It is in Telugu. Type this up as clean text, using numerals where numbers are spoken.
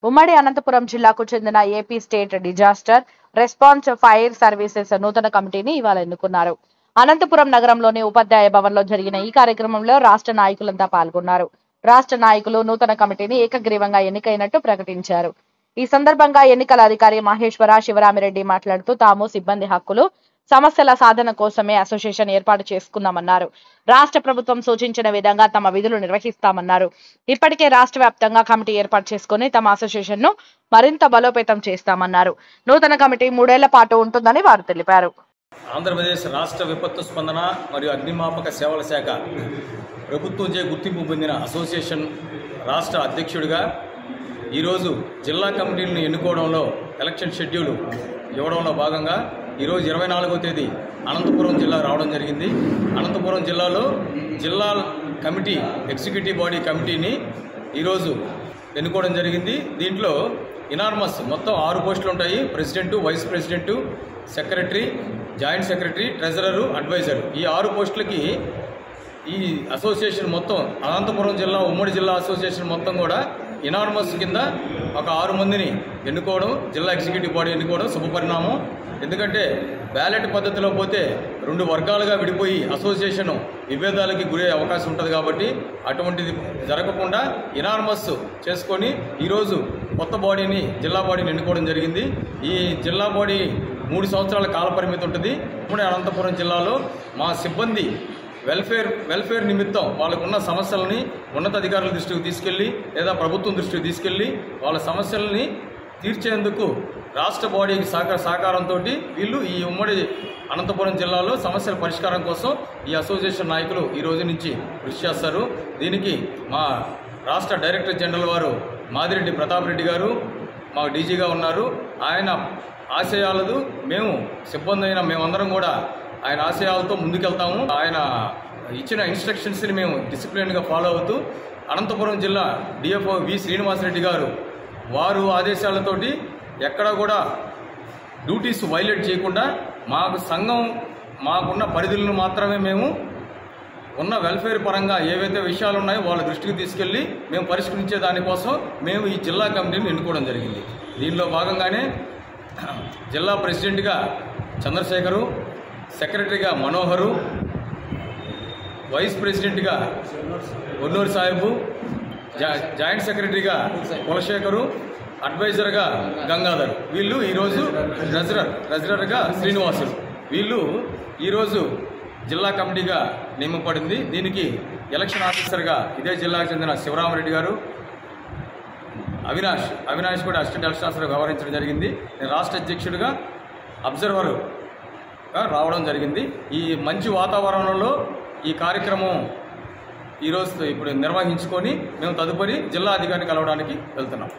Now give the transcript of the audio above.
ఉమ్మడి అనంతపురం జిల్లాకు చెందిన AP state disaster response fire services నూతన కమిటీని ఇవాళ ఎన్నుకున్నారు. అనంతపురం నగరంలోని ఉపాధ్యాయ భవన్లో జరిగిన ఈ కార్యక్రమంలో రాష్ట్ర నాయకులంతా పాల్గొన్నారు. రాష్ట్ర నాయకులు నూతన కమిటీని ఏకగ్రీవంగా ఎన్నికైనట్టు ప్రకటించారు. ఈ సందర్భంగా ఎన్నికల అధికారి మహేశ్వర శివరామిరెడ్డి మాట్లాడుతూ తాము సిబ్బంది హక్కులు సమస్యల సాధన కోసమే అసోసియేషన్ ఏర్పాటు చేసుకున్నామన్నారు. రాష్ట్ర ప్రభుత్వం సూచించిన విధంగా తమ విధులు నిర్వహిస్తామన్నారు. ఇప్పటికే రాష్ట్ర వ్యాప్తంగా కమిటీ ఏర్పాటు చేసుకుని తమ అసోసియేషన్ ను మరింత బలోపేతం చేస్తామన్నారు. నూతన కమిటీ 3 ఏళ్ల పాటు ఉంటుందని వారు తెలిపారు. ఆంధ్రప్రదేశ్ రాష్ట్ర విపత్తు స్పందన మరియు అగ్నిమాపక సేవల శాఖ ప్రభుత్వంచే గుర్తింపు పొందిన అసోసియేషన్ రాష్ట్ర అధ్యక్షుడిగా ఈరోజు జిల్లా కమిటీలను ఎన్నుకోవడంలో ఎలక్షన్ షెడ్యూల్ ఇవ్వడంలో భాగంగా ఈరోజు 24వ తేదీ అనంతపురం జిల్లా రావడం జరిగింది. అనంతపురం జిల్లాలో జిల్లా కమిటీ ఎగ్జిక్యూటివ్ బాడీ కమిటీని ఈరోజు ఎన్నుకోవడం జరిగింది. దీంట్లో ఇనార్మస్ మొత్తం 6 పోస్టులు ఉంటాయి. President, vice president, secretary, joint secretary, treasurer, adviser. ఈ 6 పోస్టులకి ఈ అసోసియేషన్ మొత్తం అనంతపురం జిల్లా ఉమ్మడి జిల్లా అసోసియేషన్ మొత్తం కూడా ఇనార్మస్ కింద ఒక 6 మందిని ఎన్నుకోవడం, జిల్లా ఎగ్జిక్యూటివ్ బాడీ ఎన్నుకోవడం శుభపరిణామం. ఎందుకంటే బ్యాలెట్ పద్ధతిలో పోతే 2 వర్గాలుగా విడిపోయి అసోసియేషన్ విభేదాలకి గురయ్యే అవకాశం ఉంటుంది. కాబట్టి అటువంటిది జరగకుండా ఇనార్మస్ చేసుకొని ఈరోజు కొత్త బాడీని జిల్లా బాడీని ఎన్నుకోవడం జరిగింది. ఈ జిల్లా బాడీ 3 సంవత్సరాల కాల పరిమితి ఉంటుంది. ఇప్పుడు అనంతపురం జిల్లాలో మా సిబ్బంది వెల్ఫేర్ నిమిత్తం వాళ్ళకున్న సమస్యలని ఉన్నతాధికారుల దృష్టికి తీసుకెళ్లి లేదా ప్రభుత్వం దృష్టికి తీసుకెళ్లి వాళ్ళ సమస్యలని తీర్చేందుకు రాష్ట్ర బాడీకి సహకారంతో వీళ్ళు ఈ ఉమ్మడి అనంతపురం జిల్లాలో సమస్యల పరిష్కారం కోసం ఈ అసోసియేషన్ నాయకులు ఈ రోజు నుంచి కృషి చేస్తారు. దీనికి మా రాష్ట్ర డైరెక్టర్ జనరల్ వారు మాదిరెడ్డి ప్రతాప్ రెడ్డి గారు మా డీజీగా ఉన్నారు. ఆయన ఆశయాలదు మేము సిబ్బంది అయిన మేమందరం కూడా ఆయన ఆశయాలతో ముందుకెళ్తాము. ఆయన ఇచ్చిన ఇన్స్ట్రక్షన్స్ని మేము డిసిప్లిన్గా ఫాలో అవుతూ అనంతపురం జిల్లా డిఎఫ్ఓ వి శ్రీనివాసరెడ్డి గారు వారు ఆదేశాలతోటి ఎక్కడా కూడా డ్యూటీస్ వైలేట్ చేయకుండా మాకు సంఘం మాకున్న పరిధులను మాత్రమే మేము ఉన్న వెల్ఫేర్ పరంగా ఏవైతే విషయాలు ఉన్నాయో వాళ్ళ దృష్టికి తీసుకెళ్ళి మేము పరిష్కరించే దానికోసం మేము ఈ జిల్లా కమిటీని ఎన్నుకోవడం జరిగింది. దీనిలో భాగంగానే జిల్లా ప్రెసిడెంట్గా చంద్రశేఖరు, సెక్రటరీగా మనోహరు, వైస్ ప్రెసిడెంట్గా ఒన్నూరు సాహెబు, జాయింట్ సెక్రటరీగా కులశేఖరు, అడ్వైజర్గా గంగాధర్, వీళ్ళు ఈరోజు ట్రెజరర్గా శ్రీనివాసులు, వీళ్ళు ఈరోజు జిల్లా కమిటీగా నియమపడింది. దీనికి ఎలక్షన్ ఆఫీసర్గా ఇదే జిల్లాకు చెందిన శివరామరెడ్డి గారు, అవినాష్ కూడా అసిస్టెంట్ ఎలక్షన్ ఆఫీసర్గా వ్యవహరించడం జరిగింది. నేను రాష్ట్ర అధ్యక్షుడిగా అబ్జర్వర్గా రావడం జరిగింది. ఈ మంచి వాతావరణంలో ఈ కార్యక్రమం ఈరోజు ఇప్పుడు నిర్వహించుకొని మేము తదుపరి జిల్లా అధికారిని కలవడానికి వెళ్తున్నాం.